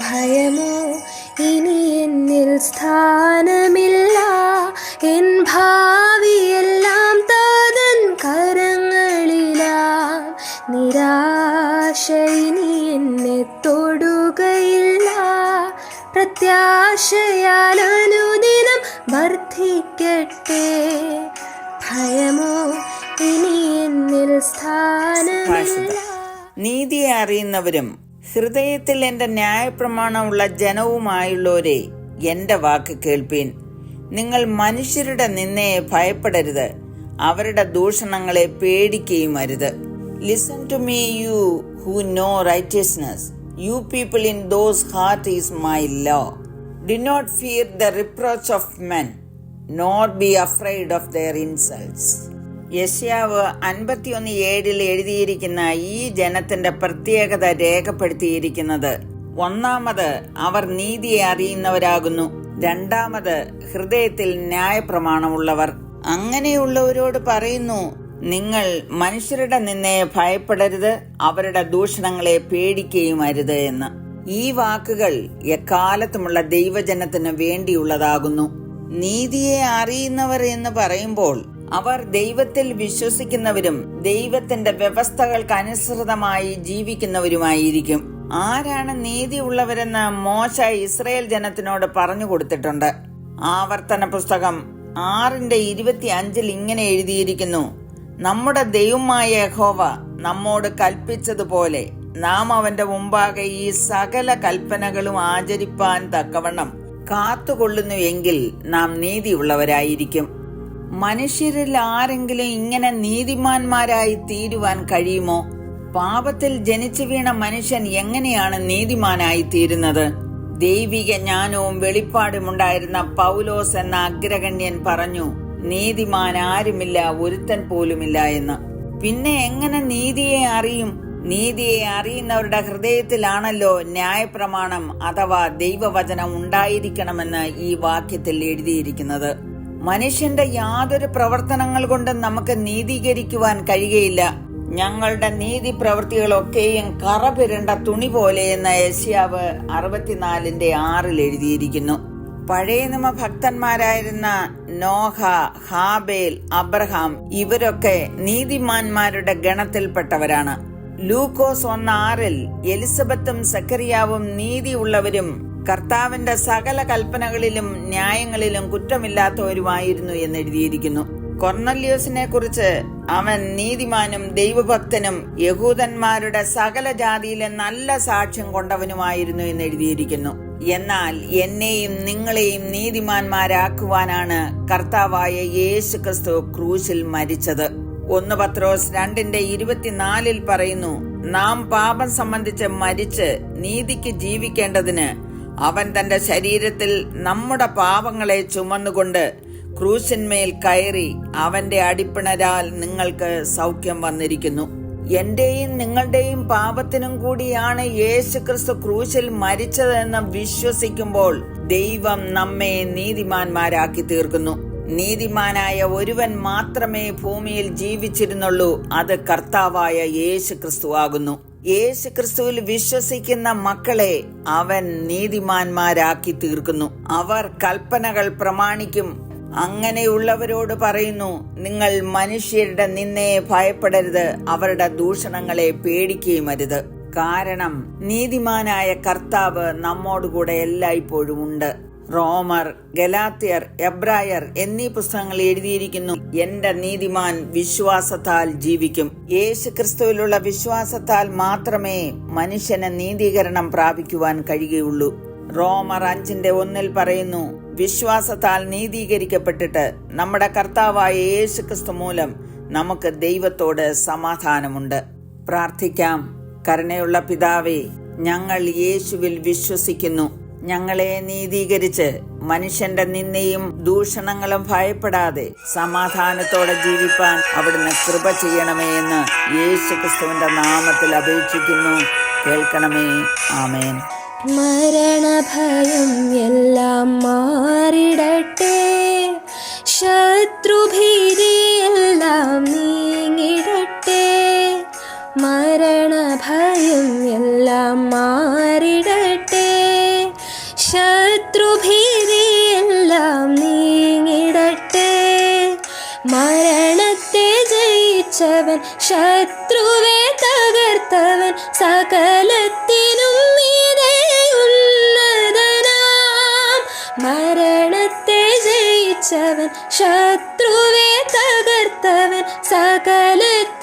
ഭയമോ ഇനി എന്നിൽ സ്ഥാനമില്ല, എൻ ഭാവിയെല്ലാം താതൻ കരങ്ങളിലാം. നിരാശ ഇനി എന്നെ തൊടുകയില്ല, പ്രത്യാശയാൽ അനുദിനം വർദ്ധിക്കട്ടെ. ഭയമോ ഇനി എന്നിൽ സ്ഥാനമില്ല. നീതിയെ അറിയുന്നവരും ഹൃദയത്തിൽ എൻ്റെ ന്യായപ്രമാണമുള്ള ജനവുമായുള്ളവരെ, എൻ്റെ വാക്ക് കേൾപ്പീൻ. നിങ്ങൾ മനുഷ്യരുടെ നിന്ദയെ ഭയപ്പെടരുത്, അവരുടെ ദൂഷണങ്ങളെ പേടിക്കുകയും അരുത്. Listen to me, you who know righteousness, you people in those heart is my law. Do not fear the reproach of men, nor be afraid of their insults. യെശയ്യാവ് 51:7 എഴുതിയിരിക്കുന്ന ഈ ജനത്തിന്റെ പ്രത്യേകത രേഖപ്പെടുത്തിയിരിക്കുന്നത്: ഒന്നാമത്, അവർ നീതിയെ അറിയുന്നവരാകുന്നു. രണ്ടാമത്, ഹൃദയത്തിൽ ന്യായപ്രമാണമുള്ളവർ. അങ്ങനെയുള്ളവരോട് പറയുന്നു, നിങ്ങൾ മനുഷ്യരുടെ നിന്ദയെ ഭയപ്പെടരുത്, അവരുടെ ദൂഷണങ്ങളെ പേടിക്കുകയും അരുത് എന്ന്. ഈ വാക്കുകൾ എക്കാലത്തുമുള്ള ദൈവജനത്തിന് വേണ്ടിയുള്ളതാകുന്നു. നീതിയെ അറിയുന്നവർ എന്ന് പറയുമ്പോൾ അവർ ദൈവത്തിൽ വിശ്വസിക്കുന്നവരും ദൈവത്തിന്റെ വ്യവസ്ഥകൾക്കനുസൃതമായി ജീവിക്കുന്നവരുമായിരിക്കും. ആരാണ് നീതിയുള്ളവരെന്ന് മോശ ഇസ്രായേൽ ജനത്തിനോട് പറഞ്ഞു കൊടുത്തിട്ടുണ്ട്. ആവർത്തന പുസ്തകം 6:25 ഇങ്ങനെ എഴുതിയിരിക്കുന്നു: നമ്മുടെ ദൈവമായ യഹോവ നമ്മോട് കൽപ്പിച്ചതുപോലെ നാം അവന്റെ മുമ്പാകെ ഈ സകല കൽപ്പനകളും ആചരിപ്പാൻ തക്കവണ്ണം കാത്തുകൊള്ളുന്നുവെങ്കിൽ നാം നീതിയുള്ളവരായിരിക്കും. മനുഷ്യരിൽ ആരെങ്കിലും ഇങ്ങനെ നീതിമാന്മാരായി തീരുവാൻ കഴിയുമോ? പാപത്തിൽ ജനിച്ചു വീണ മനുഷ്യൻ എങ്ങനെയാണ് നീതിമാനായി തീരുന്നത്? ദൈവിക ജ്ഞാനവും വെളിപ്പാടുമുണ്ടായിരുന്ന പൗലോസ് എന്ന അഗ്രഗണ്യൻ പറഞ്ഞു, നീതിമാൻ ആരുമില്ല, ഒരുത്തൻ പോലുമില്ല എന്ന്. പിന്നെ എങ്ങനെ നീതിയെ അറിയും? നീതിയെ അറിയുന്നവരുടെ ഹൃദയത്തിലാണല്ലോ ന്യായപ്രമാണം അഥവാ ദൈവവചനം ഉണ്ടായിരിക്കണമെന്ന് ഈ വാക്യത്തിൽ എഴുതിയിരിക്കുന്നത്. മനുഷ്യന്റെ യാതൊരു പ്രവർത്തനങ്ങൾ കൊണ്ടും നമുക്ക് നീതീകരിക്കുവാൻ കഴിയുകയില്ല. ഞങ്ങളുടെ നീതി പ്രവൃത്തികളൊക്കെയും കറപിരണ്ട തുണി പോലെ എന്ന് യെശയ്യാവ് 64:6 എഴുതിയിരിക്കുന്നു. പഴയ നിയമ ഭക്തന്മാരായിരുന്ന നോഹ, ഹാബേൽ, അബ്രഹാം ഇവരൊക്കെ നീതിമാന്മാരുടെ ഗണത്തിൽപ്പെട്ടവരാണ്. ലൂക്കോസ് 1:6 എലിസബത്തും സക്കറിയാവും നീതിയുള്ളവരും കർത്താവിന്റെ സകല കൽപ്പനകളിലും ന്യായങ്ങളിലും കുറ്റമില്ലാത്തവരുമായിരുന്നു എന്നെഴുതിയിരിക്കുന്നു. കൊർന്നല്യോസിനെ കുറിച്ച് അവൻ നീതിമാനും ദൈവഭക്തനും യഹൂദന്മാരുടെ സകല ജാതിയിലെ നല്ല സാക്ഷ്യം കൊണ്ടവനുമായിരുന്നു എന്നെഴുതിയിരിക്കുന്നു. എന്നാൽ എന്നെയും നിങ്ങളെയും നീതിമാന്മാരാക്കുവാനാണ് കർത്താവായ യേശു ക്രിസ്തു ക്രൂശിൽ മരിച്ചത്. 1 പത്രോസ് 2:24 പറയുന്നു, നാം പാപം സംബന്ധിച്ച് മരിച്ച് നീതിക്ക് ജീവിക്കേണ്ടതിന് അവൻ തന്റെ ശരീരത്തിൽ നമ്മുടെ പാപങ്ങളെ ചുമന്നുകൊണ്ട് ക്രൂശിന്മേൽ കയറി അവന്റെ അടിപ്പിണരാൽ നിങ്ങൾക്ക് സൗഖ്യം വന്നിരിക്കുന്നു. എന്റെയും നിങ്ങളുടെയും പാപത്തിനും കൂടിയാണ് യേശുക്രിസ്തു ക്രൂശിൽ മരിച്ചതെന്ന് വിശ്വസിക്കുമ്പോൾ ദൈവം നമ്മെ നീതിമാന്മാരാക്കി തീർക്കുന്നു. നീതിമാനായ ഒരുവൻ മാത്രമേ ഭൂമിയിൽ ജീവിച്ചിരുന്നുള്ളൂ, അത് കർത്താവായ യേശുക്രിസ്തു ആകുന്നു. യേശുക്രിസ്തുവിൽ വിശ്വസിക്കുന്ന മക്കളെ അവൻ നീതിമാന്മാരാക്കി തീർക്കുന്നു. അവർ കൽപ്പനകൾ പ്രമാണിക്കും. അങ്ങനെയുള്ളവരോട് പറയുന്നു, നിങ്ങൾ മനുഷ്യരുടെ നിന്ദയെ ഭയപ്പെടരുത്, അവരുടെ ദൂഷണങ്ങളെ പേടിക്കുകയും അരുത്. കാരണം നീതിമാനായ കർത്താവ് നമ്മോടുകൂടെ എല്ലായ്പ്പോഴും ഉണ്ട്. റോമർ, ഗലാത്യർ, എബ്രായർ എന്നീ പുസ്തകങ്ങൾ എഴുതിയിരിക്കുന്നു, എന്റെ നീതിമാൻ വിശ്വാസത്താൽ ജീവിക്കും. യേശുക്രിസ്തുവിലുള്ള വിശ്വാസത്താൽ മാത്രമേ മനുഷ്യന് നീതീകരണം പ്രാപിക്കുവാൻ കഴിയുകയുള്ളൂ. റോമർ 5:1 പറയുന്നു, വിശ്വാസത്താൽ നീതീകരിക്കപ്പെട്ടിട്ട് നമ്മുടെ കർത്താവായ യേശുക്രിസ്തു മൂലം നമുക്ക് ദൈവത്തോട് സമാധാനമുണ്ട്. പ്രാർത്ഥിക്കാം. കരുണയുള്ള പിതാവേ, ഞങ്ങൾ യേശുവിൽ വിശ്വസിക്കുന്നു. ഞങ്ങളെ നീതീകരിച്ച് മനുഷ്യന്റെ നിന്ദയും ദൂഷണങ്ങളും ഭയപ്പെടാതെ സമാധാനത്തോടെ ജീവിപ്പാൻ അവിടുന്ന് കൃപ ചെയ്യണമേ എന്ന് യേശുക്രിസ്തുവിന്റെ നാമത്തിൽ അപേക്ഷിക്കുന്നു. കേൾക്കണമേ. ആമേൻ. മരണഭയം എല്ലാം മാറിടട്ടെ, ശത്രുഭീതിയെല്ലാം നീങ്ങിടട്ടെ. മരണഭയം എല്ലാം മാറിടട്ടെ, ശത്രുഭീതിയെല്ലാം നീങ്ങിടട്ടെ. മരണത്തെ ജയിച്ചവൻ, ശത്രുവെ തകർത്തവൻ, സകലത്തിനും മീതെ ഉന്നതനാം. മരണത്തെ ജയിച്ചവൻ, ശത്രുവെ തകർത്തവൻ, സകലത്തിനും